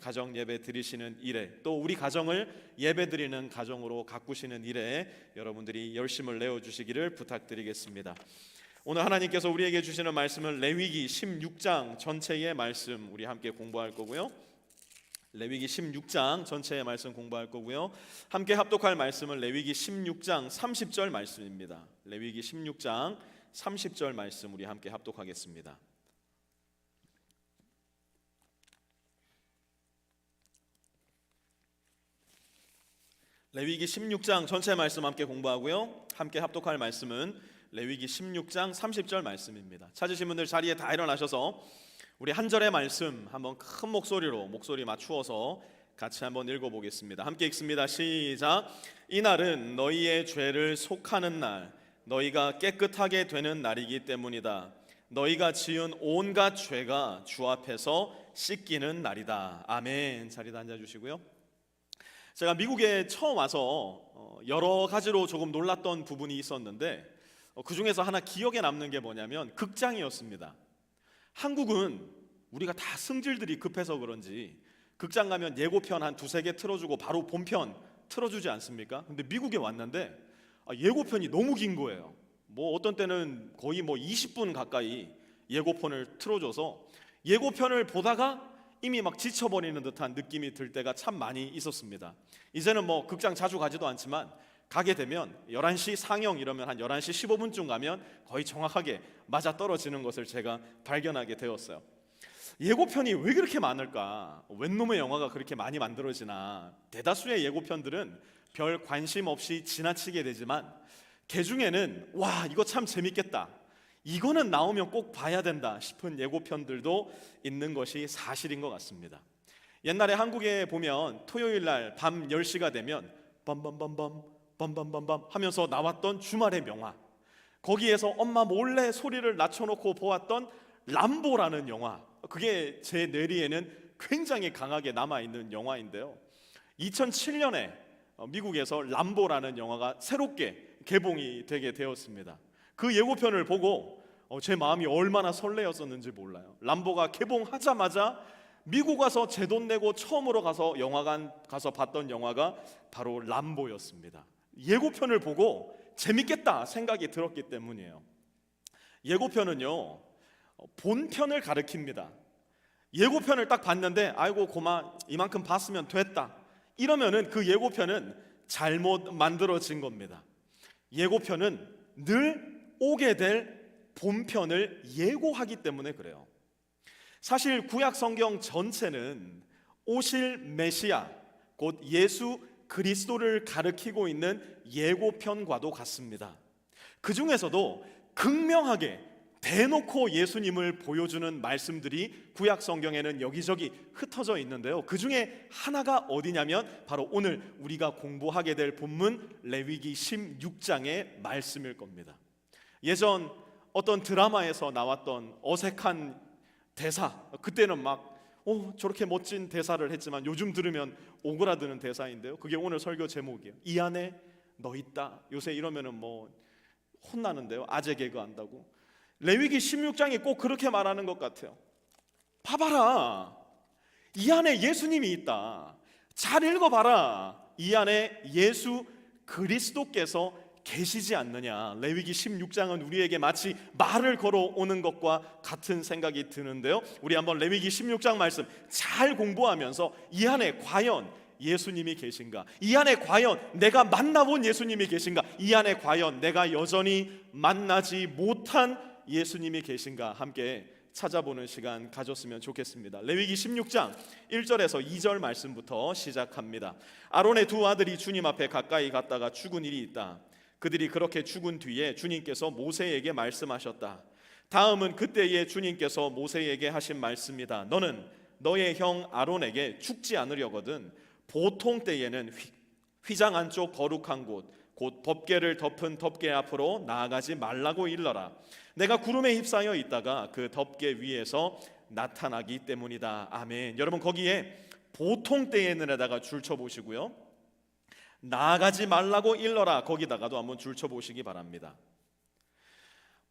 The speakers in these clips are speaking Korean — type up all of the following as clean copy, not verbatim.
가정 예배 드리시는 일에, 또 우리 가정을 예배 드리는 가정으로 가꾸시는 일에 여러분들이 열심을 내어 주시기를 부탁드리겠습니다. 오늘 하나님께서 우리에게 주시는 말씀은 레위기 16장 전체의 말씀 우리 함께 공부할 거고요. 레위기 16장 전체의 말씀 공부할 거고요. 함께 합독할 말씀은 레위기 16장 30절 말씀입니다. 레위기 16장 30절 말씀 우리 함께 합독하겠습니다. 레위기 16장 전체 말씀 함께 공부하고요. 함께 합독할 말씀은 레위기 16장 30절 말씀입니다. 찾으신 분들 자리에 다 일어나셔서 우리 한 절의 말씀 한번 큰 목소리로 목소리 맞추어서 같이 한번 읽어보겠습니다. 함께 읽습니다. 시작. 이날은 너희의 죄를 속하는 날, 너희가 깨끗하게 되는 날이기 때문이다. 너희가 지은 온갖 죄가 주 앞에서 씻기는 날이다. 아멘. 자리에 앉아주시고요. 제가 미국에 처음 와서 여러 가지로 조금 놀랐던 부분이 있었는데 그 중에서 하나 기억에 남는 게 뭐냐면 극장이었습니다. 한국은 우리가 다 승질들이 급해서 그런지 극장 가면 예고편 한 두세 개 틀어주고 바로 본편 틀어주지 않습니까? 근데 미국에 왔는데 예고편이 너무 긴 거예요. 뭐 어떤 때는 거의 20분 가까이 예고편을 틀어줘서 예고편을 보다가 이미 막 지쳐버리는 듯한 느낌이 들 때가 참 많이 있었습니다. 이제는 극장 자주 가지도 않지만 가게 되면 11시 상영 이러면 한 11시 15분쯤 가면 거의 정확하게 맞아떨어지는 것을 제가 발견하게 되었어요. 예고편이 왜 그렇게 많을까? 웬 놈의 영화가 그렇게 많이 만들어지나? 대다수의 예고편들은 별 관심 없이 지나치게 되지만 그 중에는 와 이거 참 재밌겠다, 이거는 나오면 꼭 봐야 된다 싶은 예고편들도 있는 것이 사실인 것 같습니다. 옛날에 한국에 보면 토요일 날 밤 10시가 되면 빰빰빰빰 하면서 나왔던 주말의 명화, 거기에서 엄마 몰래 소리를 낮춰놓고 보았던 람보라는 영화, 그게 제 뇌리에는 굉장히 강하게 남아있는 영화인데요. 2007년에 미국에서 람보라는 영화가 새롭게 개봉이 되게 되었습니다. 그 예고편을 보고 제 마음이 얼마나 설레었었는지 몰라요. 람보가 개봉하자마자 미국 와서 제 돈 내고 처음으로 가서 영화관 가서 봤던 영화가 바로 람보였습니다. 예고편을 보고 재밌겠다 생각이 들었기 때문이에요. 예고편은요 본편을 가리킵니다. 예고편을 딱 봤는데 아이고 고마 이만큼 봤으면 됐다 이러면은 그 예고편은 잘못 만들어진 겁니다. 예고편은 늘 오게 될 본편을 예고하기 때문에 그래요. 사실 구약 성경 전체는 오실 메시아 곧 예수 그리스도를 가리키고 있는 예고편과도 같습니다. 그 중에서도 극명하게 대놓고 예수님을 보여주는 말씀들이 구약 성경에는 여기저기 흩어져 있는데요. 그 중에 하나가 어디냐면 바로 오늘 우리가 공부하게 될 본문 레위기 16장의 말씀일 겁니다. 예전 어떤 드라마에서 나왔던 어색한 대사, 그때는 막 저렇게 멋진 대사를 했지만 요즘 들으면 오그라드는 대사인데요. 그게 오늘 설교 제목이에요. 이 안에 너 있다. 요새 이러면은 혼나는데요. 아재 개그 한다고. 레위기 16장이 꼭 그렇게 말하는 것 같아요. 봐봐라, 이 안에 예수님이 있다. 잘 읽어봐라, 이 안에 예수 그리스도께서 계시지 않느냐. 레위기 16장은 우리에게 마치 말을 걸어오는 것과 같은 생각이 드는데요. 우리 한번 레위기 16장 말씀 잘 공부하면서 이 안에 과연 예수님이 계신가, 이 안에 과연 내가 만나본 예수님이 계신가, 이 안에 과연 내가 여전히 만나지 못한 예수님이 계신가 함께 찾아보는 시간 가졌으면 좋겠습니다. 레위기 16장 1절에서 2절 말씀부터 시작합니다. 아론의 두 아들이 주님 앞에 가까이 갔다가 죽은 일이 있다. 그들이 그렇게 죽은 뒤에 주님께서 모세에게 말씀하셨다. 다음은 그때에 주님께서 모세에게 하신 말씀이다. 너는 너의 형 아론에게 죽지 않으려거든 보통 때에는 휘장 안쪽 거룩한 곳 곧 법궤를 덮은 덮개 앞으로 나아가지 말라고 일러라. 내가 구름에 휩싸여 있다가 그 덮개 위에서 나타나기 때문이다. 아멘. 여러분 거기에 보통 때에는에다가 줄 쳐보시고요, 나아가지 말라고 일러라 거기다가도 한번 줄 쳐보시기 바랍니다.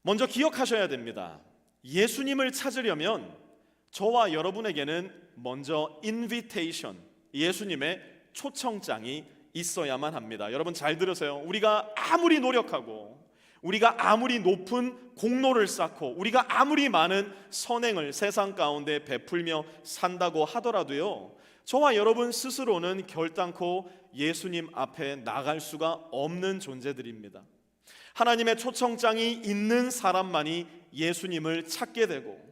먼저 기억하셔야 됩니다. 예수님을 찾으려면 저와 여러분에게는 먼저 invitation, 예수님의 초청장이 있어야만 합니다. 여러분 잘 들으세요. 우리가 아무리 노력하고 우리가 아무리 높은 공로를 쌓고 우리가 아무리 많은 선행을 세상 가운데 베풀며 산다고 하더라도요, 저와 여러분 스스로는 결단코 예수님 앞에 나갈 수가 없는 존재들입니다. 하나님의 초청장이 있는 사람만이 예수님을 찾게 되고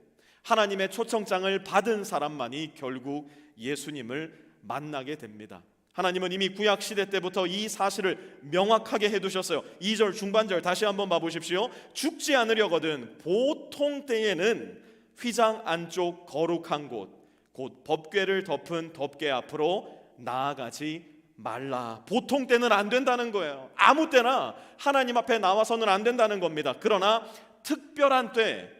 하나님의 초청장을 받은 사람만이 결국 예수님을 만나게 됩니다. 하나님은 이미 구약시대 때부터 이 사실을 명확하게 해두셨어요. 2절 중반절 다시 한번 봐보십시오. 죽지 않으려거든 보통 때에는 휘장 안쪽 거룩한 곳 곧 법궤를 덮은 덮개 앞으로 나아가지 말라. 보통 때는 안 된다는 거예요. 아무 때나 하나님 앞에 나와서는 안 된다는 겁니다. 그러나 특별한 때,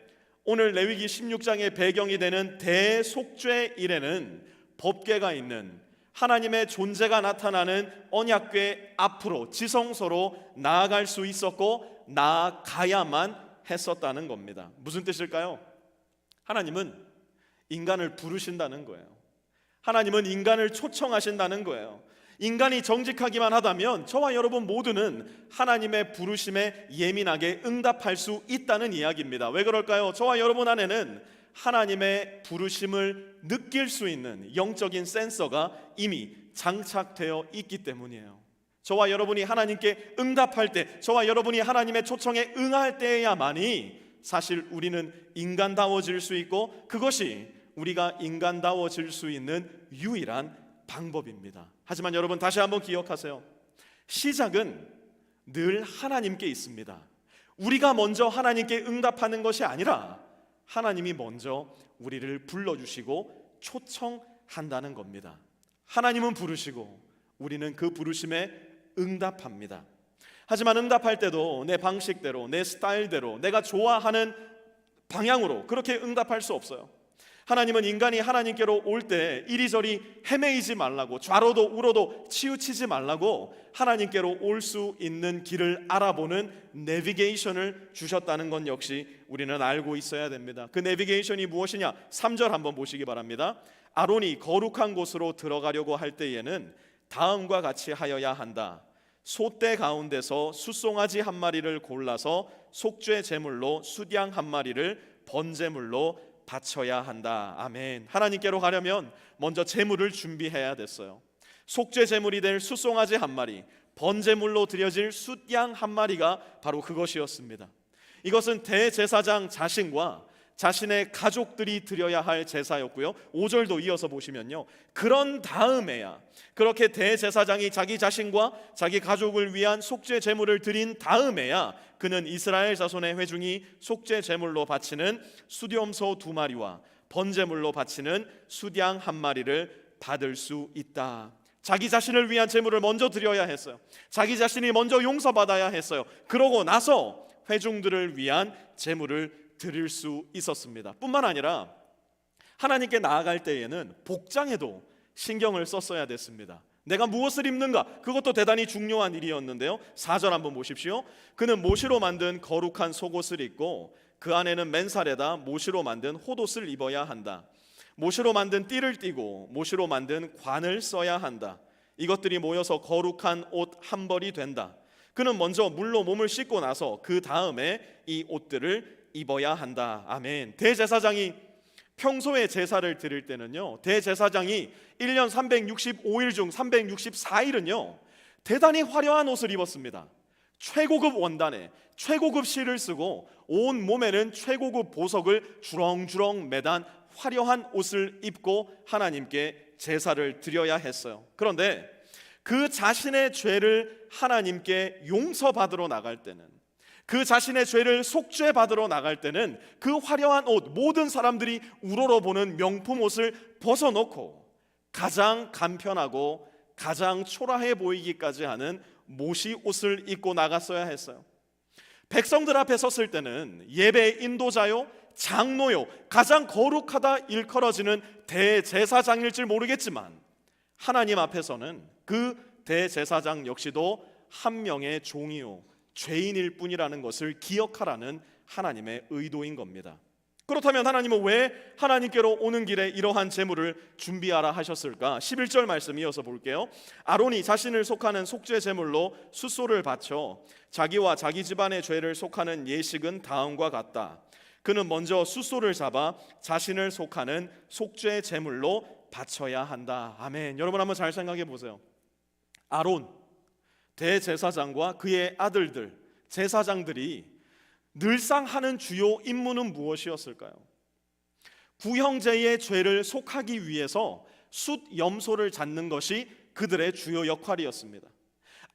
오늘 레위기 16장의 배경이 되는 대속죄일에는 법궤가 있는 하나님의 존재가 나타나는 언약궤 앞으로 지성소로 나아갈 수 있었고 나아가야만 했었다는 겁니다. 무슨 뜻일까요? 하나님은 인간을 부르신다는 거예요. 하나님은 인간을 초청하신다는 거예요. 인간이 정직하기만 하다면 저와 여러분 모두는 하나님의 부르심에 예민하게 응답할 수 있다는 이야기입니다. 왜 그럴까요? 저와 여러분 안에는 하나님의 부르심을 느낄 수 있는 영적인 센서가 이미 장착되어 있기 때문이에요. 저와 여러분이 하나님께 응답할 때, 저와 여러분이 하나님의 초청에 응할 때야만이 사실 우리는 인간다워질 수 있고 그것이 우리가 인간다워질 수 있는 유일한 방법입니다. 하지만 여러분 다시 한번 기억하세요. 시작은 늘 하나님께 있습니다. 우리가 먼저 하나님께 응답하는 것이 아니라 하나님이 먼저 우리를 불러주시고 초청한다는 겁니다. 하나님은 부르시고 우리는 그 부르심에 응답합니다. 하지만 응답할 때도 내 방식대로, 내 스타일대로, 내가 좋아하는 방향으로 그렇게 응답할 수 없어요. 하나님은 인간이 하나님께로 올 때 이리저리 헤매이지 말라고, 좌로도 우로도 치우치지 말라고 하나님께로 올 수 있는 길을 알아보는 내비게이션을 주셨다는 건 역시 우리는 알고 있어야 됩니다. 그 내비게이션이 무엇이냐? 3절 한번 보시기 바랍니다. 아론이 거룩한 곳으로 들어가려고 할 때에는 다음과 같이 하여야 한다. 소떼 가운데서 숫송아지 한 마리를 골라서 속죄 제물로 수양 한 마리를 번제물로 바쳐야 한다. 아멘. 하나님께로 가려면 먼저 제물을 준비해야 됐어요. 속죄 제물이 될 숫송아지 한 마리, 번제물로 드려질 숫양 한 마리가 바로 그것이었습니다. 이것은 대제사장 자신과 자신의 가족들이 드려야 할 제사였고요. 5절도 이어서 보시면요, 그런 다음에야, 그렇게 대제사장이 자기 자신과 자기 가족을 위한 속죄 제물을 드린 다음에야 그는 이스라엘 자손의 회중이 속죄 제물로 바치는 수염소 2마리와 번제물로 바치는 수양 한 마리를 받을 수 있다. 자기 자신을 위한 제물을 먼저 드려야 했어요. 자기 자신이 먼저 용서받아야 했어요. 그러고 나서 회중들을 위한 제물을 드릴 수 있었습니다. 뿐만 아니라 하나님께 나아갈 때에는 복장에도 신경을 썼어야 됐습니다. 내가 무엇을 입는가? 그것도 대단히 중요한 일이었는데요. 4절 한번 보십시오. 그는 모시로 만든 거룩한 속옷을 입고 그 안에는 맨살에다 모시로 만든 홑옷을 입어야 한다. 모시로 만든 띠를 띠고 모시로 만든 관을 써야 한다. 이것들이 모여서 거룩한 옷 한 벌이 된다. 그는 먼저 물로 몸을 씻고 나서 그 다음에 이 옷들을 입어야 한다. 아멘. 대제사장이 평소에 제사를 드릴 때는요, 대제사장이 1년 365일 중 364일은요 대단히 화려한 옷을 입었습니다. 최고급 원단에 최고급 실을 쓰고 온 몸에는 최고급 보석을 주렁주렁 매단 화려한 옷을 입고 하나님께 제사를 드려야 했어요. 그런데 그 자신의 죄를 하나님께 용서받으러 나갈 때는, 그 자신의 죄를 속죄받으러 나갈 때는 그 화려한 옷, 모든 사람들이 우러러보는 명품 옷을 벗어놓고 가장 간편하고 가장 초라해 보이기까지 하는 모시 옷을 입고 나갔어야 했어요. 백성들 앞에 섰을 때는 예배 인도자요, 장로요, 가장 거룩하다 일컬어지는 대제사장일 줄 모르겠지만 하나님 앞에서는 그 대제사장 역시도 한 명의 종이요 죄인일 뿐이라는 것을 기억하라는 하나님의 의도인 겁니다. 그렇다면 하나님은 왜 하나님께로 오는 길에 이러한 제물을 준비하라 하셨을까? 11절 말씀 이어서 볼게요. 아론이 자신을 속하는 속죄 제물로 숫소를 바쳐 자기와 자기 집안의 죄를 속하는 예식은 다음과 같다. 그는 먼저 숫소를 잡아 자신을 속하는 속죄 제물로 바쳐야 한다. 아멘. 여러분 한번 잘 생각해 보세요. 아론 대제사장과 그의 아들들 제사장들이 늘상 하는 주요 임무는 무엇이었을까요? 구형제의 죄를 속하기 위해서 숫 염소를 잡는 것이 그들의 주요 역할이었습니다.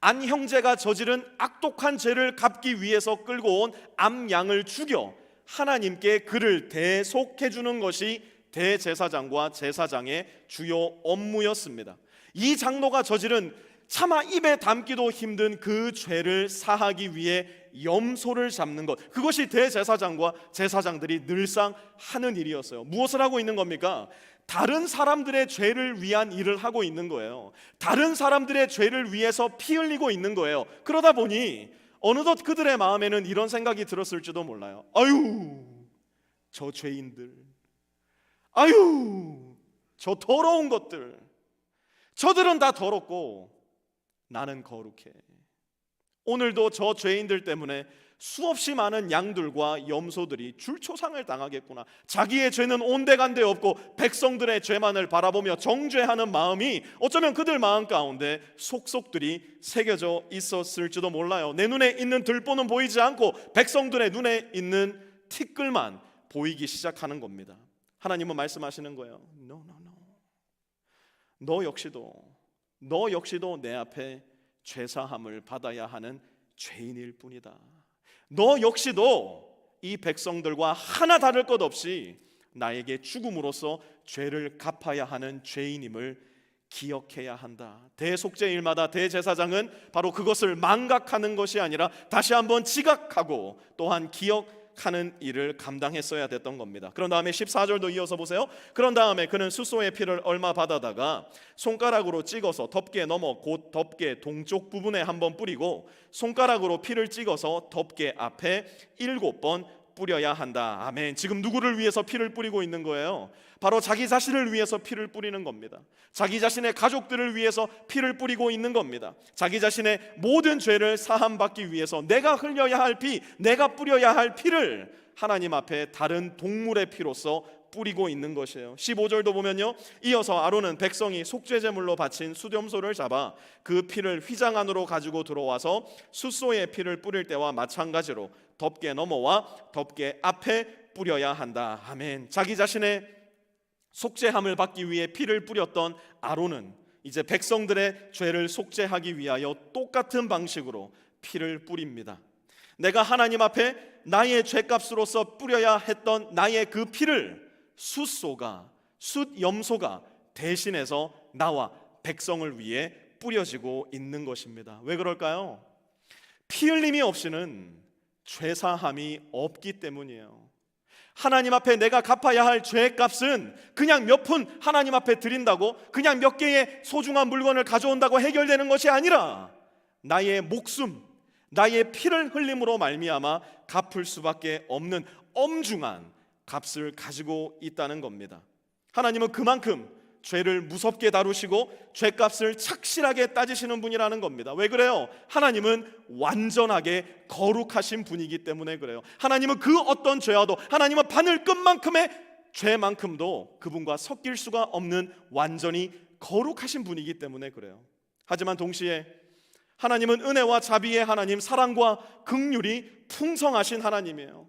안 형제가 저지른 악독한 죄를 갚기 위해서 끌고 온 암양을 죽여 하나님께 그를 대속해 주는 것이 대제사장과 제사장의 주요 업무였습니다. 이 장로가 저지른 차마 입에 담기도 힘든 그 죄를 사하기 위해 염소를 잡는 것, 그것이 대제사장과 제사장들이 늘상 하는 일이었어요. 무엇을 하고 있는 겁니까? 다른 사람들의 죄를 위한 일을 하고 있는 거예요. 다른 사람들의 죄를 위해서 피 흘리고 있는 거예요. 그러다 보니 어느덧 그들의 마음에는 이런 생각이 들었을지도 몰라요. 아유, 저 죄인들, 아유, 저 더러운 것들, 저들은 다 더럽고 나는 거룩해. 오늘도 저 죄인들 때문에 수없이 많은 양들과 염소들이 줄초상을 당하겠구나. 자기의 죄는 온데간데 없고 백성들의 죄만을 바라보며 정죄하는 마음이 어쩌면 그들 마음 가운데 속속들이 새겨져 있었을지도 몰라요. 내 눈에 있는 들보는 보이지 않고 백성들의 눈에 있는 티끌만 보이기 시작하는 겁니다. 하나님은 말씀하시는 거예요. No. 너 역시도 내 앞에 죄사함을 받아야 하는 죄인일 뿐이다. 너 역시도 이 백성들과 하나 다를 것 없이 나에게 죽음으로써 죄를 갚아야 하는 죄인임을 기억해야 한다. 대속죄일마다 대제사장은 바로 그것을 망각하는 것이 아니라 다시 한번 지각하고 또한 기억하는 일을 감당했어야 됐던 겁니다. 그런 다음에 14절도 이어서 보세요. 그런 다음에 그는 숫소의 피를 얼마 받아다가 손가락으로 찍어서 덮개 넘어 곧 덮개 동쪽 부분에 한번 뿌리고 손가락으로 피를 찍어서 덮개 앞에 7번 뿌려야 한다. 아멘. 지금 누구를 위해서 피를 뿌리고 있는 거예요? 바로 자기 자신을 위해서 피를 뿌리는 겁니다. 자기 자신의 가족들을 위해서 피를 뿌리고 있는 겁니다. 자기 자신의 모든 죄를 사함받기 위해서 내가 흘려야 할 피, 내가 뿌려야 할 피를 하나님 앞에 다른 동물의 피로서 뿌리고 있는 것이에요. 15절도 보면요, 이어서 아론은 백성이 속죄제물로 바친 숫염소를 잡아 그 피를 휘장 안으로 가지고 들어와서 숫소의 피를 뿌릴 때와 마찬가지로 덮개 너머와 덮개 앞에 뿌려야 한다. 아멘. 자기 자신의 속죄함을 받기 위해 피를 뿌렸던 아론은 이제 백성들의 죄를 속죄하기 위하여 똑같은 방식으로 피를 뿌립니다. 내가 하나님 앞에 나의 죄값으로서 뿌려야 했던 나의 그 피를 숫염소가 대신해서 나와 백성을 위해 뿌려지고 있는 것입니다. 왜 그럴까요? 피 흘림이 없이는 죄사함이 없기 때문이에요. 하나님 앞에 내가 갚아야 할 죄값은 그냥 몇 푼 하나님 앞에 드린다고, 그냥 몇 개의 소중한 물건을 가져온다고 해결되는 것이 아니라 나의 목숨, 나의 피를 흘림으로 말미암아 갚을 수밖에 없는 엄중한 값을 가지고 있다는 겁니다. 하나님은 그만큼 죄를 무섭게 다루시고 죄값을 착실하게 따지시는 분이라는 겁니다. 왜 그래요? 하나님은 완전하게 거룩하신 분이기 때문에 그래요. 하나님은 그 어떤 죄와도, 하나님은 바늘끝만큼의 죄만큼도 그분과 섞일 수가 없는 완전히 거룩하신 분이기 때문에 그래요. 하지만 동시에 하나님은 은혜와 자비의 하나님, 사랑과 긍휼이 풍성하신 하나님이에요.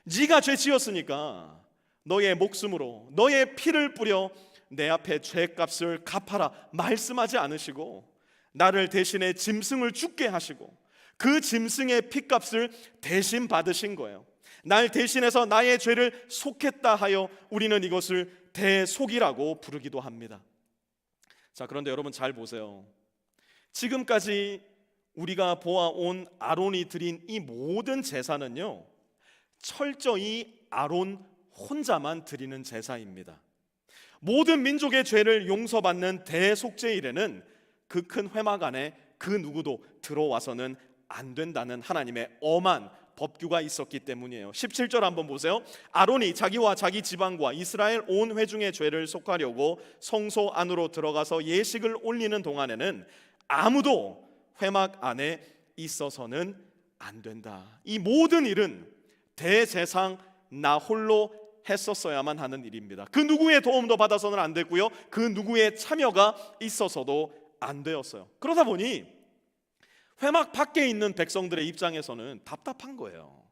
네가 죄 지었으니까 너의 목숨으로 너의 피를 뿌려 내 앞에 죄값을 갚아라 말씀하지 않으시고 나를 대신에 짐승을 죽게 하시고 그 짐승의 피값을 대신 받으신 거예요. 날 대신해서 나의 죄를 속했다 하여 우리는 이것을 대속이라고 부르기도 합니다. 자, 그런데 여러분 잘 보세요. 지금까지 우리가 보아온 아론이 드린 이 모든 제사는요, 철저히 아론 혼자만 드리는 제사입니다. 모든 민족의 죄를 용서받는 대속죄일에는 그 큰 회막 안에 그 누구도 들어와서는 안 된다는 하나님의 엄한 법규가 있었기 때문이에요. 17절 한번 보세요. 아론이 자기와 자기 지방과 이스라엘 온 회중의 죄를 속하려고 성소 안으로 들어가서 예식을 올리는 동안에는 아무도 회막 안에 있어서는 안 된다. 이 모든 일은 대제사장 나 홀로 했었어야만 하는 일입니다. 그 누구의 도움도 받아서는 안 됐고요, 그 누구의 참여가 있어서도 안 되었어요. 그러다 보니 회막 밖에 있는 백성들의 입장에서는 답답한 거예요.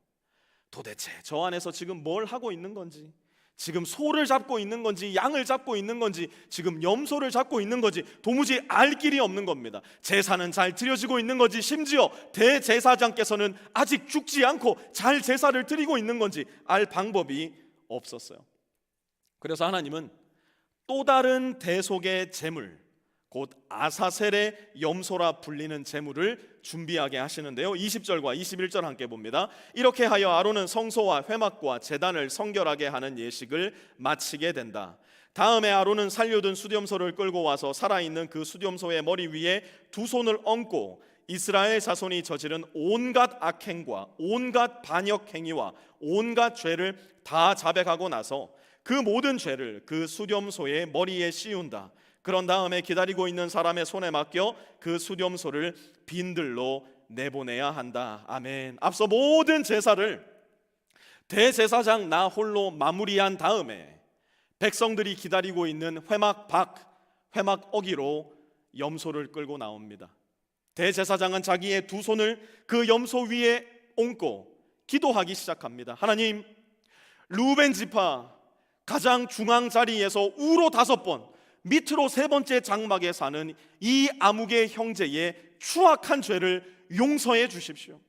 도대체 저 안에서 지금 뭘 하고 있는 건지, 지금 소를 잡고 있는 건지 양을 잡고 있는 건지 지금 염소를 잡고 있는 건지 도무지 알 길이 없는 겁니다. 제사는 잘 드려지고 있는 건지, 심지어 대제사장께서는 아직 죽지 않고 잘 제사를 드리고 있는 건지 알 방법이 없었어요. 그래서 하나님은 또 다른 대속의 제물, 곧 아사셀의 염소라 불리는 제물을 준비하게 하시는데요, 20절과 21절 함께 봅니다. 이렇게 하여 아론은 성소와 회막과 제단을 성결하게 하는 예식을 마치게 된다. 다음에 아론은 살려둔 수염소를 끌고 와서 살아있는 그 수염소의 머리 위에 두 손을 얹고 이스라엘 자손이 저지른 온갖 악행과 온갖 반역 행위와 온갖 죄를 다 자백하고 나서 그 모든 죄를 그 수염소의 머리에 씌운다. 그런 다음에 기다리고 있는 사람의 손에 맡겨 그 수염소를 빈들로 내보내야 한다. 아멘. 앞서 모든 제사를 대제사장 나 홀로 마무리한 다음에 백성들이 기다리고 있는 회막 어기로 염소를 끌고 나옵니다. 대제사장은 자기의 두 손을 그 염소 위에 얹고 기도하기 시작합니다. 하나님, 루벤 지파 가장 중앙 자리에서 우로 5번, 밑으로 3번째 장막에 사는 이 아무개 형제의 추악한 죄를 용서해 주십시오.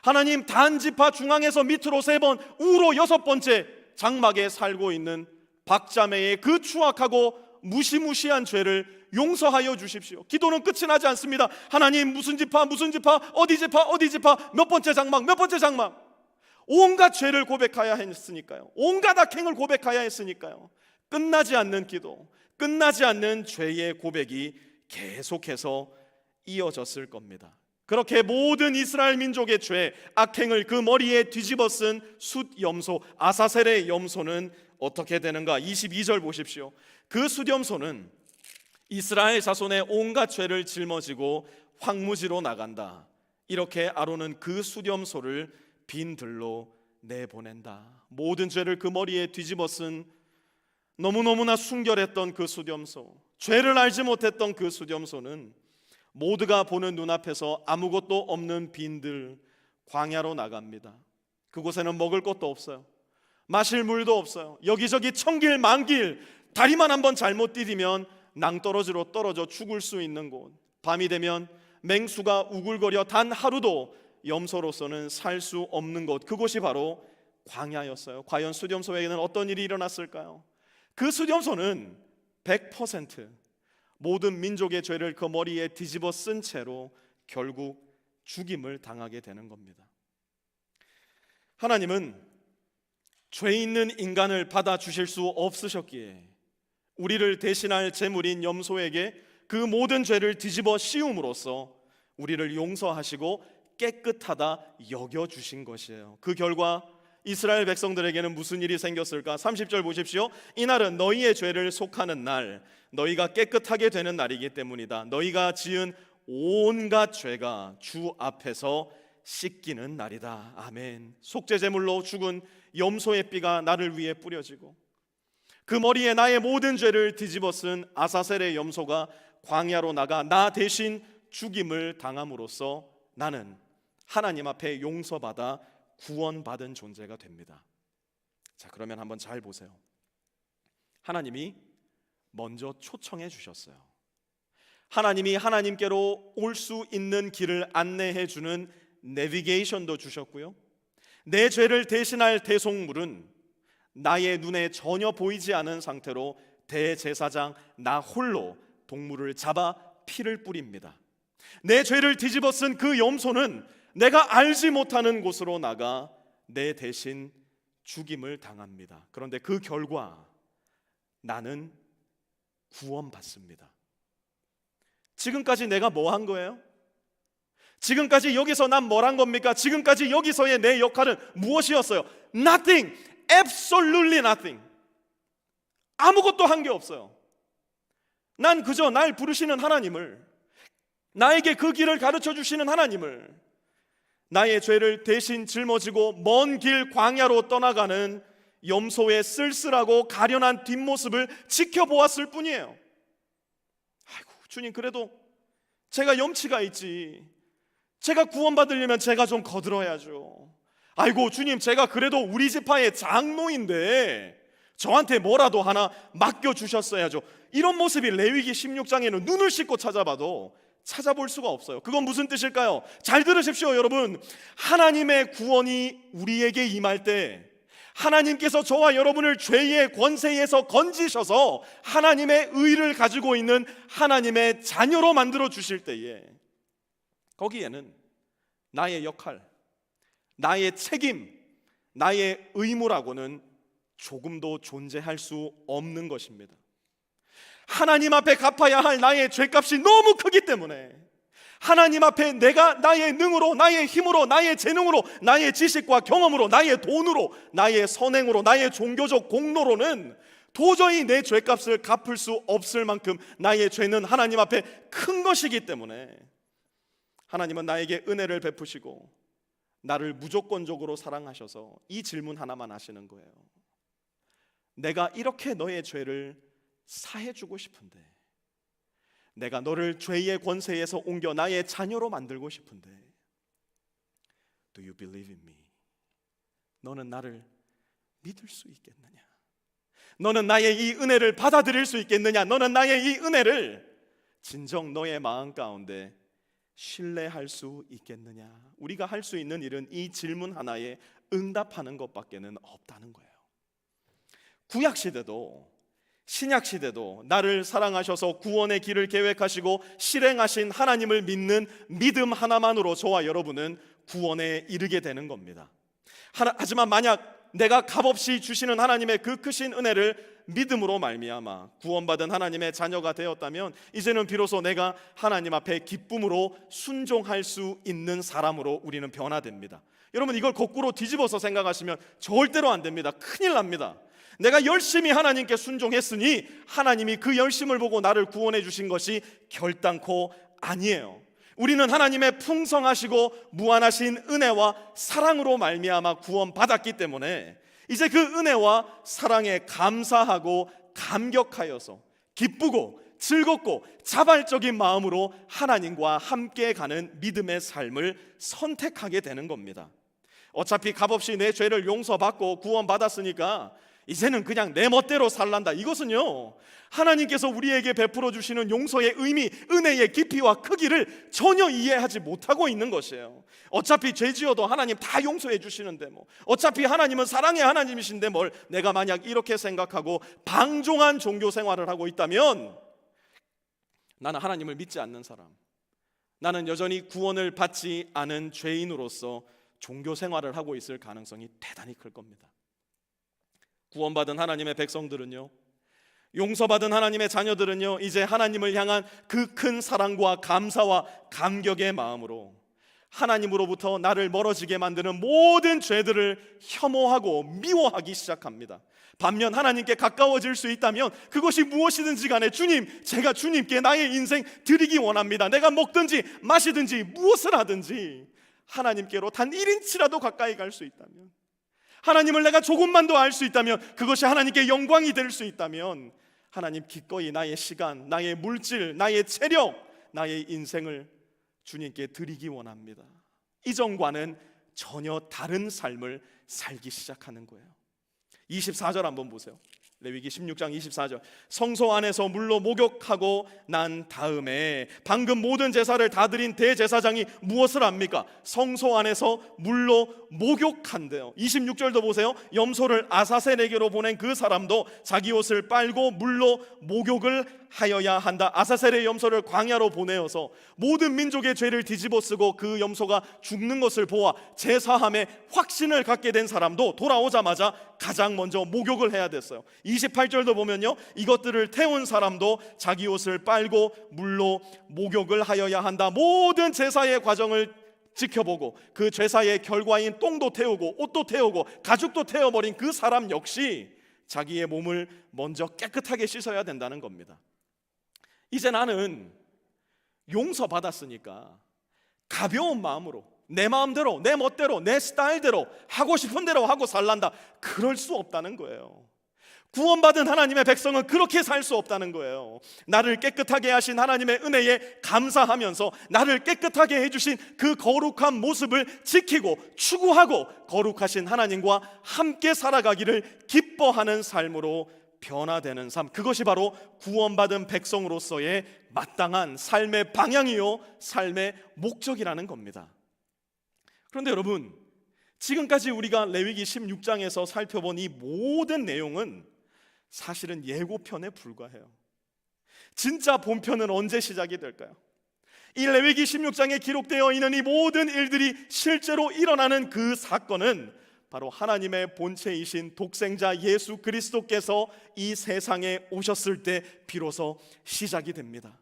하나님, 단 지파 중앙에서 밑으로 3번, 우로 6번째 장막에 살고 있는 박자매의 그 추악하고 무시무시한 죄를 용서하여 주십시오. 기도는 끝이 나지 않습니다. 하나님, 무슨 지파, 어디 지파, 몇 번째 장막. 온갖 죄를 고백하여 했으니까요. 온갖 악행을 고백하여 했으니까요. 끝나지 않는 기도, 끝나지 않는 죄의 고백이 계속해서 이어졌을 겁니다. 그렇게 모든 이스라엘 민족의 죄, 악행을 그 머리에 뒤집어 쓴 숫염소, 아사셀의 염소는 어떻게 되는가? 22절 보십시오. 그 숫염소는 이스라엘 자손의 온갖 죄를 짊어지고 황무지로 나간다. 이렇게 아론은 그 숫염소를 빈 들로 내보낸다. 모든 죄를 그 머리에 뒤집어 쓴 너무너무나 순결했던 그 숫염소, 죄를 알지 못했던 그 숫염소는 모두가 보는 눈앞에서 아무것도 없는 빈들 광야로 나갑니다. 그곳에는 먹을 것도 없어요. 마실 물도 없어요. 여기저기 천길 만길, 다리만 한번 잘못 디디면 낭떠러지로 떨어져 죽을 수 있는 곳. 밤이 되면 맹수가 우글거려 단 하루도 염소로서는 살 수 없는 곳, 그곳이 바로 광야였어요. 과연 숫염소에게는 어떤 일이 일어났을까요? 그 숫염소는 100% 모든 민족의 죄를 그 머리에 뒤집어 쓴 채로 결국 죽임을 당하게 되는 겁니다. 하나님은 죄 있는 인간을 받아주실 수 없으셨기에 우리를 대신할 제물인 염소에게 그 모든 죄를 뒤집어 씌움으로써 우리를 용서하시고 깨끗하다 여겨주신 것이에요. 그 결과 이스라엘 백성들에게는 무슨 일이 생겼을까? 30절 보십시오. 이날은 너희의 죄를 속하는 날, 너희가 깨끗하게 되는 날이기 때문이다. 너희가 지은 온갖 죄가 주 앞에서 씻기는 날이다. 아멘. 속죄제물로 죽은 염소의 피가 나를 위해 뿌려지고 그 머리에 나의 모든 죄를 뒤집어 쓴 아사셀의 염소가 광야로 나가 나 대신 죽임을 당함으로써 나는 하나님 앞에 용서받아 구원받은 존재가 됩니다. 자, 그러면 한번 잘 보세요. 하나님이 먼저 초청해 주셨어요. 하나님이 하나님께로 올 수 있는 길을 안내해 주는 내비게이션도 주셨고요, 내 죄를 대신할 대속물은 나의 눈에 전혀 보이지 않은 상태로 대제사장 나 홀로 동물을 잡아 피를 뿌립니다. 내 죄를 뒤집어 쓴 그 염소는 내가 알지 못하는 곳으로 나가 내 대신 죽임을 당합니다. 그런데 그 결과 나는 구원받습니다. 지금까지 내가 뭐 한 거예요? 지금까지 여기서 난 뭘 한 겁니까? 지금까지 여기서의 내 역할은 무엇이었어요? Nothing. Absolutely nothing. 아무것도 한 게 없어요. 난 그저 날 부르시는 하나님을, 나에게 그 길을 가르쳐 주시는 하나님을, 나의 죄를 대신 짊어지고 먼 길 광야로 떠나가는 염소의 쓸쓸하고 가련한 뒷모습을 지켜보았을 뿐이에요. 아이고, 주님, 그래도 제가 염치가 있지. 제가 구원받으려면 제가 좀 거들어야죠. 아이고, 주님, 제가 그래도 우리 지파의 장로인데 저한테 뭐라도 하나 맡겨주셨어야죠. 이런 모습이 레위기 16장에는 눈을 씻고 찾아봐도 찾아볼 수가 없어요. 그건 무슨 뜻일까요? 잘 들으십시오, 여러분. 하나님의 구원이 우리에게 임할 때, 하나님께서 저와 여러분을 죄의 권세에서 건지셔서 하나님의 의를 가지고 있는 하나님의 자녀로 만들어 주실 때에, 거기에는 나의 역할, 나의 책임, 나의 의무라고는 조금도 존재할 수 없는 것입니다. 하나님 앞에 갚아야 할 나의 죄값이 너무 크기 때문에, 하나님 앞에 내가 나의 능으로, 나의 힘으로, 나의 재능으로, 나의 지식과 경험으로, 나의 돈으로, 나의 선행으로, 나의 종교적 공로로는 도저히 내 죄값을 갚을 수 없을 만큼 나의 죄는 하나님 앞에 큰 것이기 때문에 하나님은 나에게 은혜를 베푸시고 나를 무조건적으로 사랑하셔서 이 질문 하나만 하시는 거예요. 내가 이렇게 너의 죄를 사해주고 싶은데, 내가 너를 죄의 권세에서 옮겨 나의 자녀로 만들고 싶은데, Do you believe in me? 너는 나를 믿을 수 있겠느냐? 너는 나의 이 은혜를 받아들일 수 있겠느냐? 너는 나의 이 은혜를 진정 너의 마음 가운데 신뢰할 수 있겠느냐? 우리가 할 수 있는 일은 이 질문 하나에 응답하는 것밖에는 없다는 거예요. 구약시대도 신약시대도 나를 사랑하셔서 구원의 길을 계획하시고 실행하신 하나님을 믿는 믿음 하나만으로 저와 여러분은 구원에 이르게 되는 겁니다. 하지만 만약 내가 값없이 주시는 하나님의 그 크신 은혜를 믿음으로 말미암아 구원받은 하나님의 자녀가 되었다면, 이제는 비로소 내가 하나님 앞에 기쁨으로 순종할 수 있는 사람으로 우리는 변화됩니다. 여러분, 이걸 거꾸로 뒤집어서 생각하시면 절대로 안 됩니다. 큰일 납니다. 내가 열심히 하나님께 순종했으니 하나님이 그 열심을 보고 나를 구원해 주신 것이 결단코 아니에요. 우리는 하나님의 풍성하시고 무한하신 은혜와 사랑으로 말미암아 구원받았기 때문에 이제 그 은혜와 사랑에 감사하고 감격하여서 기쁘고 즐겁고 자발적인 마음으로 하나님과 함께 가는 믿음의 삶을 선택하게 되는 겁니다. 어차피 값없이 내 죄를 용서받고 구원받았으니까 이제는 그냥 내 멋대로 살란다. 이것은요, 하나님께서 우리에게 베풀어 주시는 용서의 의미, 은혜의 깊이와 크기를 전혀 이해하지 못하고 있는 것이에요. 어차피 죄 지어도 하나님 다 용서해 주시는데 어차피 하나님은 사랑의 하나님이신데 뭘, 내가 만약 이렇게 생각하고 방종한 종교 생활을 하고 있다면 나는 하나님을 믿지 않는 사람, 나는 여전히 구원을 받지 않은 죄인으로서 종교 생활을 하고 있을 가능성이 대단히 클 겁니다. 구원받은 하나님의 백성들은요, 용서받은 하나님의 자녀들은요, 이제 하나님을 향한 그 큰 사랑과 감사와 감격의 마음으로 하나님으로부터 나를 멀어지게 만드는 모든 죄들을 혐오하고 미워하기 시작합니다. 반면 하나님께 가까워질 수 있다면 그것이 무엇이든지 간에, 주님, 제가 주님께 나의 인생 드리기 원합니다. 내가 먹든지 마시든지 무엇을 하든지 하나님께로 단 1인치라도 가까이 갈 수 있다면, 하나님을 내가 조금만 더 알 수 있다면, 그것이 하나님께 영광이 될 수 있다면 하나님 기꺼이 나의 시간, 나의 물질, 나의 체력, 나의 인생을 주님께 드리기 원합니다. 이전과는 전혀 다른 삶을 살기 시작하는 거예요. 24절 한번 보세요. 레위기 16장 24절. 성소 안에서 물로 목욕하고 난 다음에 방금 모든 제사를 다 드린 대제사장이 무엇을 합니까? 성소 안에서 물로 목욕한대요. 26절도 보세요. 염소를 아사셀에게로 보낸 그 사람도 자기 옷을 빨고 물로 목욕을 하여야 한다. 아사셀의 염소를 광야로 보내어서 모든 민족의 죄를 뒤집어쓰고 그 염소가 죽는 것을 보아 제사함에 확신을 갖게 된 사람도 돌아오자마자 가장 먼저 목욕을 해야 됐어요. 28절도 보면요, 이것들을 태운 사람도 자기 옷을 빨고 물로 목욕을 하여야 한다. 모든 제사의 과정을 지켜보고 그 제사의 결과인 똥도 태우고 옷도 태우고 가죽도 태워버린 그 사람 역시 자기의 몸을 먼저 깨끗하게 씻어야 된다는 겁니다. 이제 나는 용서받았으니까 가벼운 마음으로 내 마음대로, 내 멋대로, 내 스타일대로 하고 싶은 대로 하고 살란다, 그럴 수 없다는 거예요. 구원받은 하나님의 백성은 그렇게 살 수 없다는 거예요. 나를 깨끗하게 하신 하나님의 은혜에 감사하면서 나를 깨끗하게 해주신 그 거룩한 모습을 지키고 추구하고 거룩하신 하나님과 함께 살아가기를 기뻐하는 삶으로 변화되는 삶, 그것이 바로 구원받은 백성으로서의 마땅한 삶의 방향이요 삶의 목적이라는 겁니다. 그런데 여러분, 지금까지 우리가 레위기 16장에서 살펴본 이 모든 내용은 사실은 예고편에 불과해요. 진짜 본편은 언제 시작이 될까요? 이 레위기 16장에 기록되어 있는 이 모든 일들이 실제로 일어나는 그 사건은 바로 하나님의 본체이신 독생자 예수 그리스도께서 이 세상에 오셨을 때 비로소 시작이 됩니다.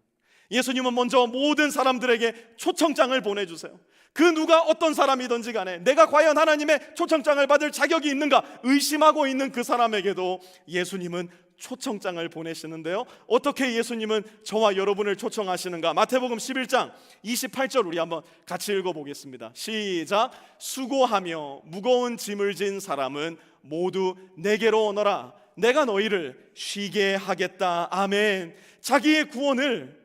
예수님은 먼저 모든 사람들에게 초청장을 보내주세요. 그 누가 어떤 사람이든지 간에 내가 과연 하나님의 초청장을 받을 자격이 있는가 의심하고 있는 그 사람에게도 예수님은 초청장을 보내시는데요, 어떻게 예수님은 저와 여러분을 초청하시는가? 마태복음 11장 28절 우리 한번 같이 읽어보겠습니다. 시작. 수고하며 무거운 짐을 진 사람은 모두 내게로 오너라. 내가 너희를 쉬게 하겠다. 아멘. 자기의 구원을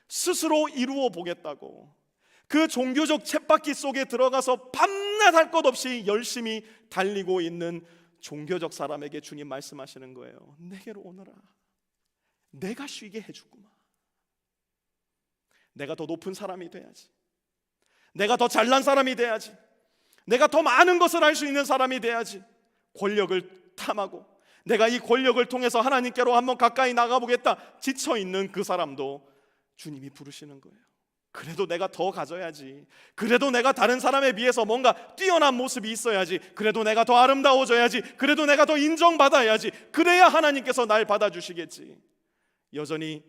스스로 이루어 보겠다고 그 종교적 쳇바퀴 속에 들어가서 밤낮 할 것 없이 열심히 달리고 있는 종교적 사람에게 주님 말씀하시는 거예요. 내게로 오너라. 내가 쉬게 해주구만. 내가 더 높은 사람이 돼야지. 내가 더 잘난 사람이 돼야지. 내가 더 많은 것을 할 수 있는 사람이 돼야지. 권력을 탐하고 내가 이 권력을 통해서 하나님께로 한번 가까이 나가보겠다 지쳐있는 그 사람도 주님이 부르시는 거예요. 그래도 내가 더 가져야지. 그래도 내가 다른 사람에 비해서 뭔가 뛰어난 모습이 있어야지. 그래도 내가 더 아름다워져야지. 그래도 내가 더 인정받아야지. 그래야 하나님께서 날 받아주시겠지. 여전히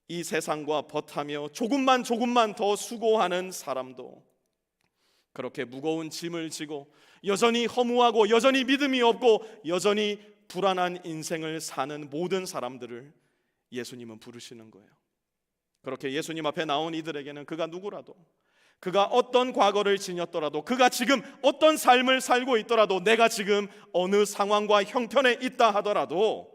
이 세상과 벗하며 조금만 더 수고하는 사람도, 그렇게 무거운 짐을 지고 여전히 허무하고 여전히 믿음이 없고 여전히 불안한 인생을 사는 모든 사람들을 예수님은 부르시는 거예요. 그렇게 예수님 앞에 나온 이들에게는 그가 누구라도, 그가 어떤 과거를 지녔더라도, 그가 지금 어떤 삶을 살고 있더라도, 내가 지금 어느 상황과 형편에 있다 하더라도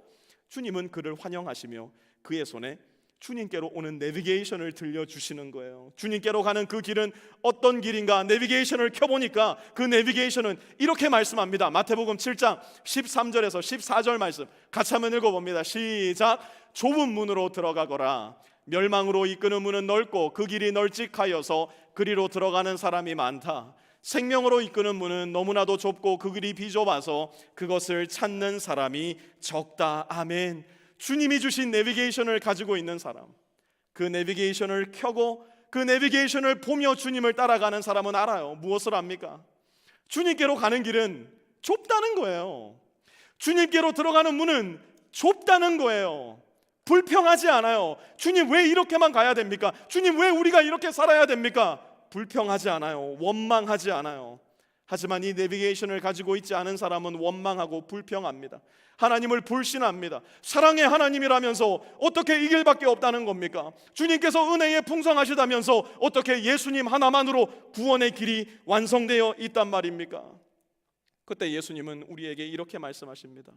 주님은 그를 환영하시며 그의 손에 주님께로 오는 내비게이션을 들려주시는 거예요. 주님께로 가는 그 길은 어떤 길인가? 내비게이션을 켜보니까 그 내비게이션은 이렇게 말씀합니다. 마태복음 7장 13절에서 14절 말씀 같이 한번 읽어봅니다. 시작. 좁은 문으로 들어가거라. 멸망으로 이끄는 문은 넓고 그 길이 널찍하여서 그리로 들어가는 사람이 많다. 생명으로 이끄는 문은 너무나도 좁고 그 길이 비좁아서 그것을 찾는 사람이 적다. 아멘. 주님이 주신 내비게이션을 가지고 있는 사람, 그 내비게이션을 켜고 그 내비게이션을 보며 주님을 따라가는 사람은 알아요. 무엇을 압니까? 주님께로 가는 길은 좁다는 거예요. 주님께로 들어가는 문은 좁다는 거예요. 불평하지 않아요. 주님 왜 이렇게만 가야 됩니까? 주님 왜 우리가 이렇게 살아야 됩니까? 불평하지 않아요. 원망하지 않아요. 하지만 이 내비게이션을 가지고 있지 않은 사람은 원망하고 불평합니다. 하나님을 불신합니다. 사랑의 하나님이라면서 어떻게 이 길밖에 없다는 겁니까? 주님께서 은혜에 풍성하시다면서 어떻게 예수님 하나만으로 구원의 길이 완성되어 있단 말입니까? 그때 예수님은 우리에게 이렇게 말씀하십니다.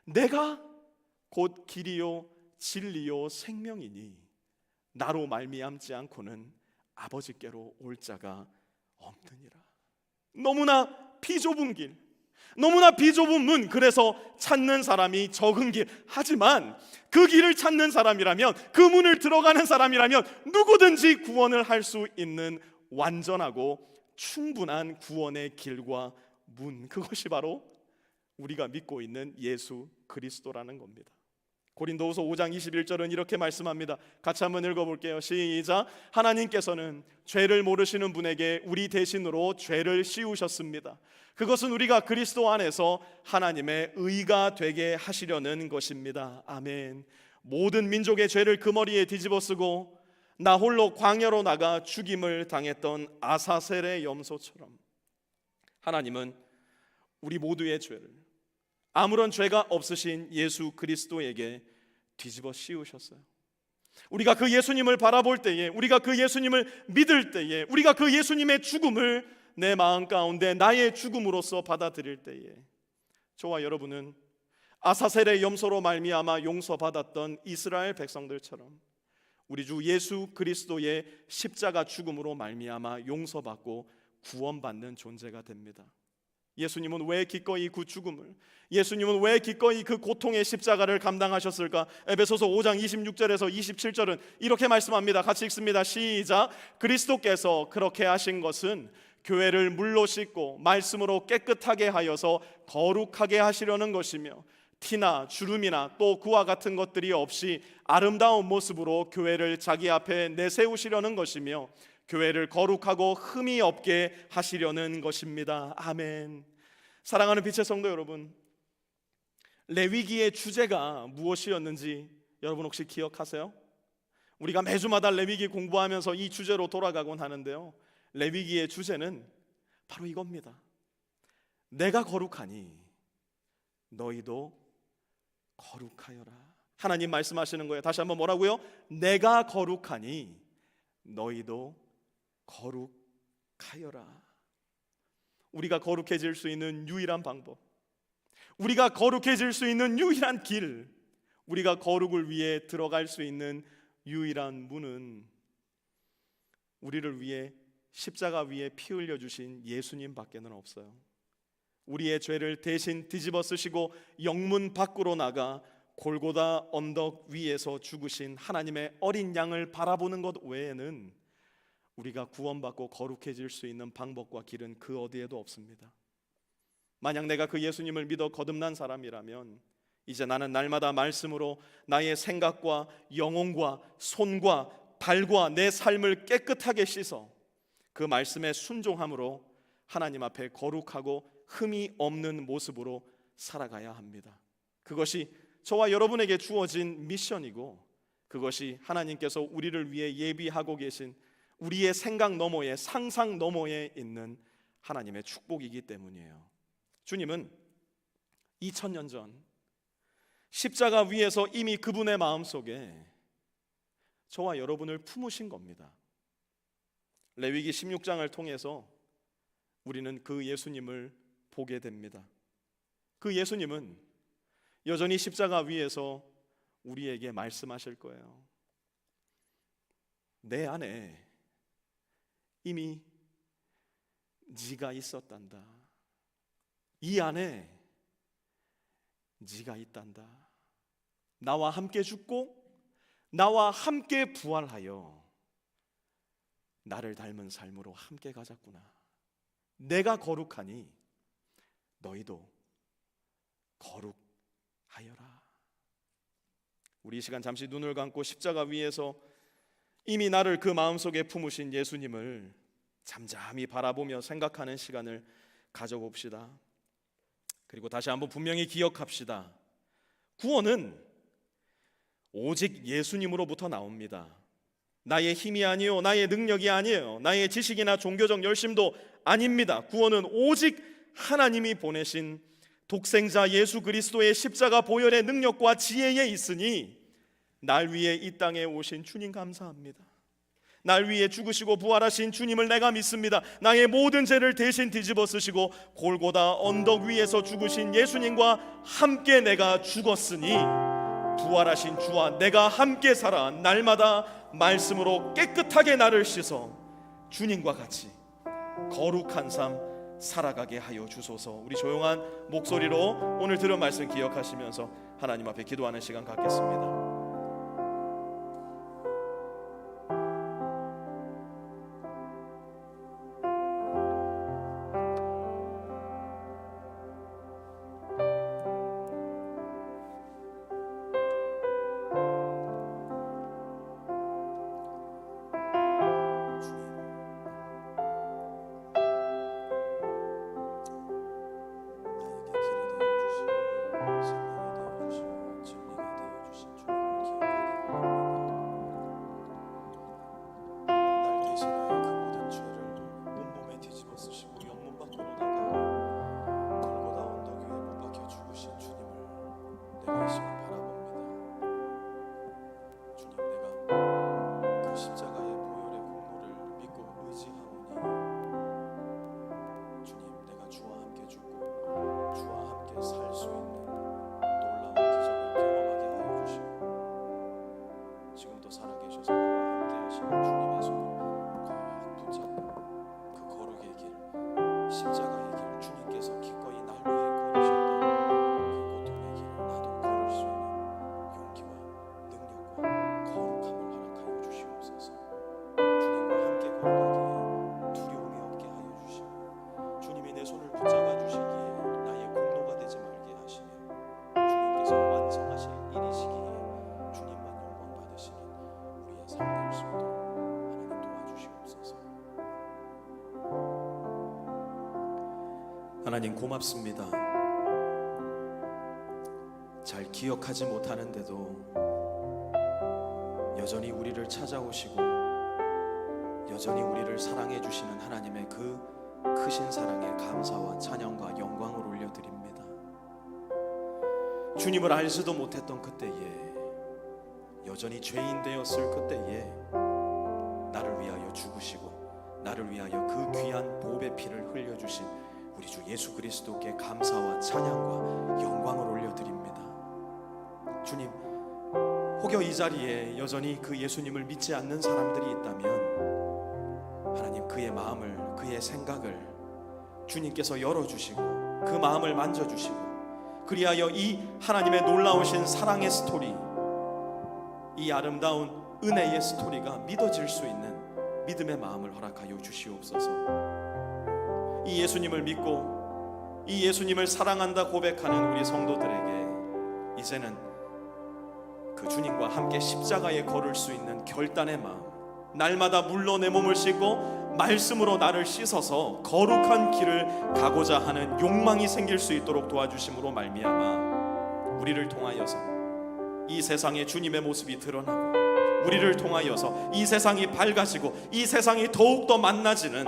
내가 곧 길이요 진리요 생명이니 나로 말미암지 않고는 아버지께로 올 자가 없느니라. 너무나 비좁은 길, 너무나 비좁은 문, 그래서 찾는 사람이 적은 길. 하지만 그 길을 찾는 사람이라면, 그 문을 들어가는 사람이라면 누구든지 구원을 할 수 있는 완전하고 충분한 구원의 길과 문, 그것이 바로 우리가 믿고 있는 예수 그리스도라는 겁니다. 고린도후서 5장 21절은 이렇게 말씀합니다. 같이 한번 읽어볼게요. 시작. 하나님께서는 죄를 모르시는 분에게 우리 대신으로 죄를 씌우셨습니다. 그것은 우리가 그리스도 안에서 하나님의 의가 되게 하시려는 것입니다. 아멘. 모든 민족의 죄를 그 머리에 뒤집어 쓰고 나 홀로 광야로 나가 죽임을 당했던 아사셀의 염소처럼 하나님은 우리 모두의 죄를 아무런 죄가 없으신 예수 그리스도에게 뒤집어 씌우셨어요. 우리가 그 예수님을 바라볼 때에, 우리가 그 예수님을 믿을 때에, 우리가 그 예수님의 죽음을 내 마음 가운데 나의 죽음으로서 받아들일 때에 저와 여러분은 아사셀의 염소로 말미암아 용서받았던 이스라엘 백성들처럼 우리 주 예수 그리스도의 십자가 죽음으로 말미암아 용서받고 구원받는 존재가 됩니다. 예수님은 왜 기꺼이 그 죽음을, 예수님은 왜 기꺼이 그 고통의 십자가를 감당하셨을까? 에베소서 5장 26절에서 27절은 이렇게 말씀합니다. 같이 읽습니다. 시작. 그리스도께서 그렇게 하신 것은 교회를 물로 씻고 말씀으로 깨끗하게 하여서 거룩하게 하시려는 것이며 티나 주름이나 또 그와 같은 것들이 없이 아름다운 모습으로 교회를 자기 앞에 내세우시려는 것이며 교회를 거룩하고 흠이 없게 하시려는 것입니다. 아멘. 사랑하는 빛의 성도 여러분, 레위기의 주제가 무엇이었는지 여러분 혹시 기억하세요? 우리가 매주마다 레위기 공부하면서 이 주제로 돌아가곤 하는데요, 레위기의 주제는 바로 이겁니다. 내가 거룩하니 너희도 거룩하여라. 하나님 말씀하시는 거예요. 다시 한번 뭐라고요? 내가 거룩하니 너희도 거룩하여라. 우리가 거룩해질 수 있는 유일한 방법, 우리가 거룩해질 수 있는 유일한 길, 우리가 거룩을 위해 들어갈 수 있는 유일한 문은 우리를 위해 십자가 위에 피 흘려 주신 예수님 밖에는 없어요. 우리의 죄를 대신 뒤집어 쓰시고 영문 밖으로 나가 골고다 언덕 위에서 죽으신 하나님의 어린 양을 바라보는 것 외에는 우리가 구원받고 거룩해질 수 있는 방법과 길은 그 어디에도 없습니다. 만약 내가 그 예수님을 믿어 거듭난 사람이라면 이제 나는 날마다 말씀으로 나의 생각과 영혼과 손과 발과 내 삶을 깨끗하게 씻어 그 말씀에 순종함으로 하나님 앞에 거룩하고 흠이 없는 모습으로 살아가야 합니다. 그것이 저와 여러분에게 주어진 미션이고, 그것이 하나님께서 우리를 위해 예비하고 계신 우리의 생각 너머에, 상상 너머에 있는 하나님의 축복이기 때문이에요. 주님은 2000년 전 십자가 위에서 이미 그분의 마음속에 저와 여러분을 품으신 겁니다. 레위기 16장을 통해서 우리는 그 예수님을 보게 됩니다. 그 예수님은 여전히 십자가 위에서 우리에게 말씀하실 거예요. 내 안에 이미 네가 있었단다. 이 안에 네가 있단다. 나와 함께 죽고 나와 함께 부활하여 나를 닮은 삶으로 함께 가자꾸나. 내가 거룩하니 너희도 거룩하여라. 우리 이 시간 잠시 눈을 감고 십자가 위에서 이미 나를 그 마음속에 품으신 예수님을 잠잠히 바라보며 생각하는 시간을 가져봅시다. 그리고 다시 한번 분명히 기억합시다. 구원은 오직 예수님으로부터 나옵니다. 나의 힘이 아니요, 나의 능력이 아니에요, 나의 지식이나 종교적 열심도 아닙니다. 구원은 오직 하나님이 보내신 독생자 예수 그리스도의 십자가 보혈의 능력과 지혜에 있으니 날 위해 이 땅에 오신 주님 감사합니다. 날 위해 죽으시고 부활하신 주님을 내가 믿습니다. 나의 모든 죄를 대신 뒤집어 쓰시고 골고다 언덕 위에서 죽으신 예수님과 함께 내가 죽었으니 부활하신 주와 내가 함께 살아 날마다 말씀으로 깨끗하게 나를 씻어 주님과 같이 거룩한 삶 살아가게 하여 주소서. 우리 조용한 목소리로 오늘 들은 말씀 기억하시면서 하나님 앞에 기도하는 시간 갖겠습니다. 십자가의 보혈의 공로를 믿고 의지하오니 주님, 내가 주와 함께 죽고 주와 함께 살 수 있는 놀라운 기적을 경험하게 하여 주시고 지금도 살아계셔서 나와 함께 하시는 주님의 손을 꼭 붙잡고 그 거룩의 길, 십자가의 길, 주님께서 기꺼이 날 위해 걸으셨던 그 고통의 길을 나도 걸을 수 있는 용기와 능력과 거룩함을 허락하여 주시옵소서. 주님과 함께 걸어가기에 두려움이 없게 하여 주시고 주님이 내 손을 붙잡아 주시기에 나의 공로가 되지 말게 하시며 주님께서 완성하실 일이시기에 주님만 영광 받으시는 우리의 삶 될 수 있도록 하나님 도와주시옵소서. 하나님 고맙습니다. 잘 기억하지 못하는데도 여전히 우리를 찾아오시고 여전히 우리를 사랑해 주시는 하나님의 그 크신 사랑에 감사와 찬양과 영광을 올려드립니다. 주님을 알지도 못했던 그때에, 여전히 죄인 되었을 그때에 나를 위하여 죽으시고 나를 위하여 그 귀한 보배 피를 흘려주신 우리 주 예수 그리스도께 감사와 찬양과 영광을 올려드립니다. 주님, 혹여 이 자리에 여전히 그 예수님을 믿지 않는 사람들이 있다면 하나님, 그의 마음을, 그의 생각을 주님께서 열어주시고 그 마음을 만져주시고 그리하여 이 하나님의 놀라우신 사랑의 스토리, 이 아름다운 은혜의 스토리가 믿어질 수 있는 믿음의 마음을 허락하여 주시옵소서. 이 예수님을 믿고 이 예수님을 사랑한다 고백하는 우리 성도들에게 이제는 그 주님과 함께 십자가에 걸을 수 있는 결단의 마음, 날마다 물로 내 몸을 씻고 말씀으로 나를 씻어서 거룩한 길을 가고자 하는 욕망이 생길 수 있도록 도와주심으로 말미암아 우리를 통하여서 이 세상에 주님의 모습이 드러나고 우리를 통하여서 이 세상이 밝아지고 이 세상이 더욱더 만나지는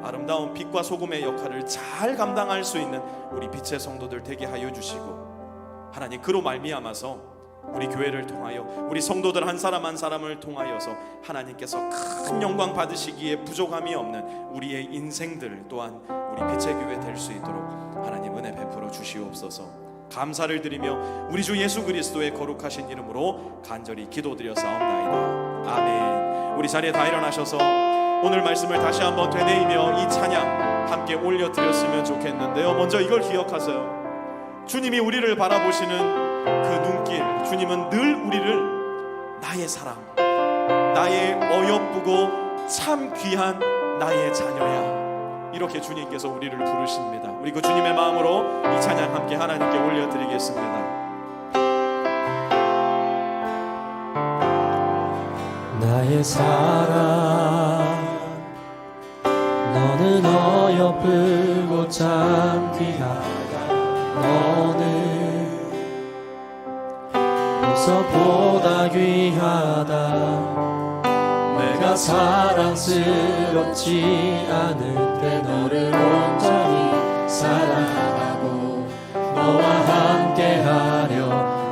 아름다운 빛과 소금의 역할을 잘 감당할 수 있는 우리 빛의 성도들 되게 하여 주시고 하나님, 그로 말미암아서 우리 교회를 통하여 우리 성도들 한 사람 한 사람을 통하여서 하나님께서 큰 영광 받으시기에 부족함이 없는 우리의 인생들 또한 우리 빛의 교회 될 수 있도록 하나님 은혜 베풀어 주시옵소서. 감사를 드리며 우리 주 예수 그리스도의 거룩하신 이름으로 간절히 기도드렸사옵나이다. 아멘. 우리 자리에 다 일어나셔서 오늘 말씀을 다시 한번 되뇌이며 이 찬양 함께 올려드렸으면 좋겠는데요, 먼저 이걸 기억하세요. 주님이 우리를 바라보시는 그 눈길, 주님은 늘 우리를 나의 사랑, 나의 어여쁘고 참 귀한 나의 자녀야, 이렇게 주님께서 우리를 부르십니다. 우리 그 주님의 마음으로 이 찬양 함께 하나님께 올려드리겠습니다. 나의 사랑, 너는 어여쁘고 참 귀하다. 너는 보석보다 귀하다. 내가 사랑스럽지 않은데 너를 온전히 사랑하고 너와 함께하려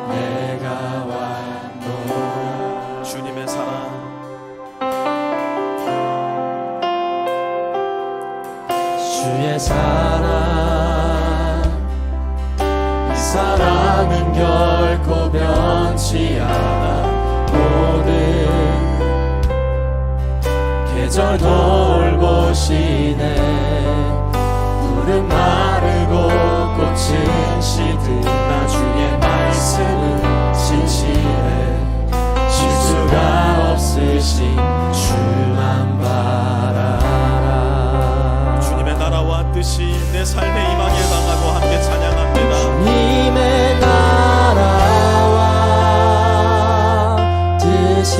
내가 왔노라. 주님의 사랑, 주의 사랑, 이 사랑은 결코 변치 않아. 모든 계절 돌보시네. 푸른 마르고 꽃은 시드나 주의 말씀은 진실해. 실수가 없으신 주만 바라라. 주님의 나라와 뜻이 내 삶에 임하길 바라고 함께 찬양합니다. 주님의 나라와 뜻이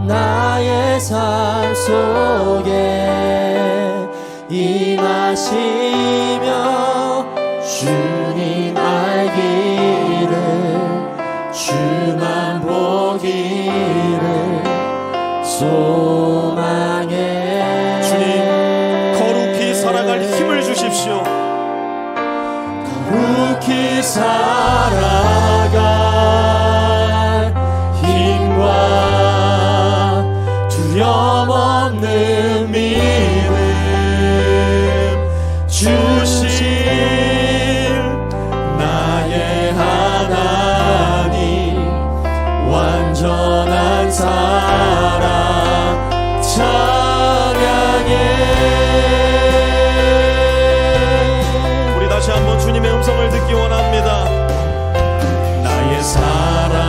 나의 삶 속에 임하시며 주님 알기를 주만 보기를 소망해. 주님, 거룩히 살아갈 힘을 주십시오. 거룩히 살아갈 힘과 사랑 찬양해. 우리 다시 한번 주님의 음성을 듣기 원합니다. 나의 사랑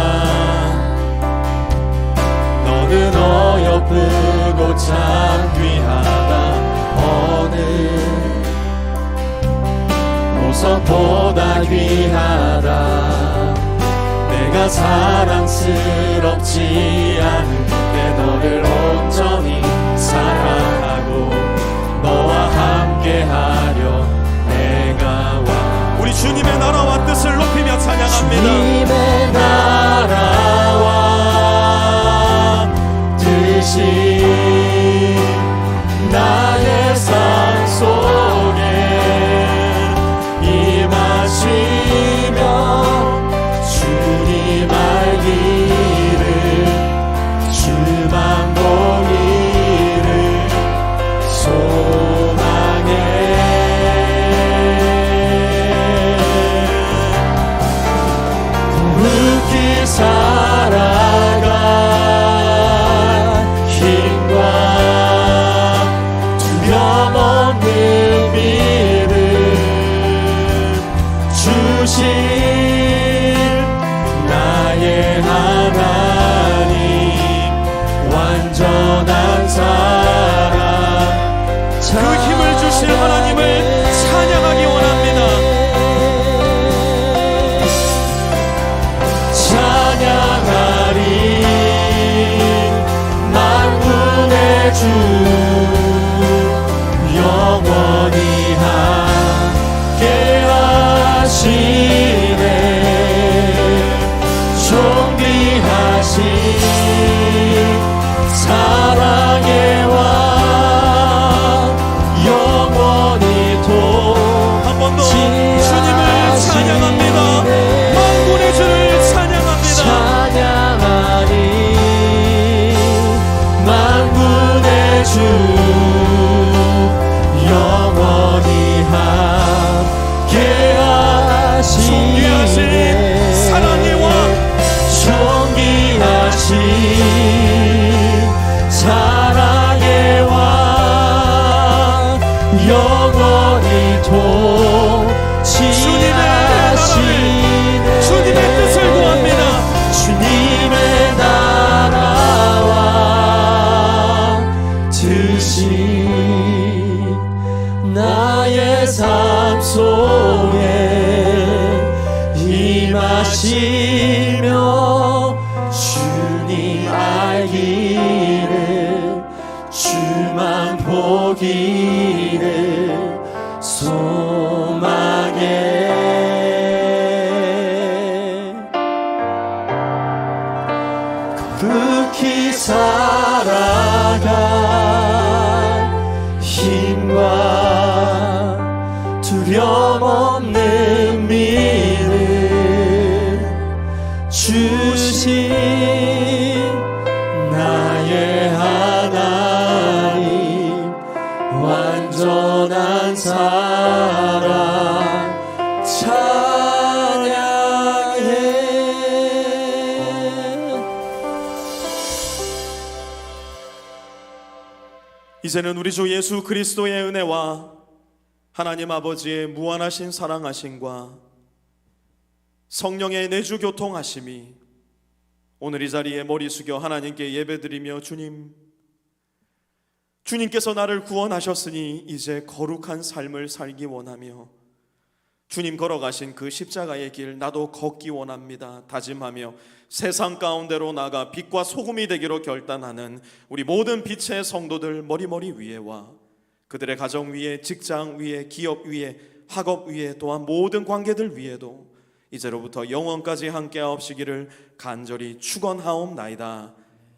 너는 어여쁘고 참 귀하다. 어느 보석보다 귀하다. 내가 사랑스럽지 않은데 너를 온전히 사랑하고 너와 함께하려 내가 와. 우리 주님의 나라와 뜻을 높이며 찬양합니다. 주님의 나라와 뜻이 나의 삶 속에 임하시며 주님 알기를 주만 보기를 소망해. 거룩히 살아가 힘과 두려움 없는 믿음 주신 나의 하나님 완전한 사랑 그 힘을 주실 하나님을 찬양하기 원합니다. 찬양하리 만군의 주 영원히 함께하시네. 존귀하신 사랑의 왕 영원히 한 번 더 주님을 찬양합니다. 만군의 주를 찬양합니다. 찬양하리 만군의 주 영원히 함께하시네. 사랑의 왕 존귀하신 사랑의 왕 영원히 통치하시네. 주님의 뜻을 구합니다. 주님의 나라와 뜻이 나의 삶 속에 임하시며 주님 알기를 주만 보기를 소망해. 거룩히 살아가 힘과 두려움 없는 믿음 주신 나의 하나님 완전한 사랑 찬양해. 이제는 우리 주 예수 그리스도의 은혜와 하나님 아버지의 무한하신 사랑하심과 성령의 내주 교통하심이 오늘 이 자리에 머리 숙여 하나님께 예배드리며 주님께서 나를 구원하셨으니 이제 거룩한 삶을 살기 원하며 주님 걸어가신 그 십자가의 길 나도 걷기 원합니다 다짐하며 세상 가운데로 나가 빛과 소금이 되기로 결단하는 우리 모든 빛의 성도들 머리 위에와 그들의 가정 위에, 직장 위에, 기업 위에, 학업 위에, 또한 모든 관계들 위에도 이제로부터 영원까지 함께하옵시기를 간절히 축원하옵나이다.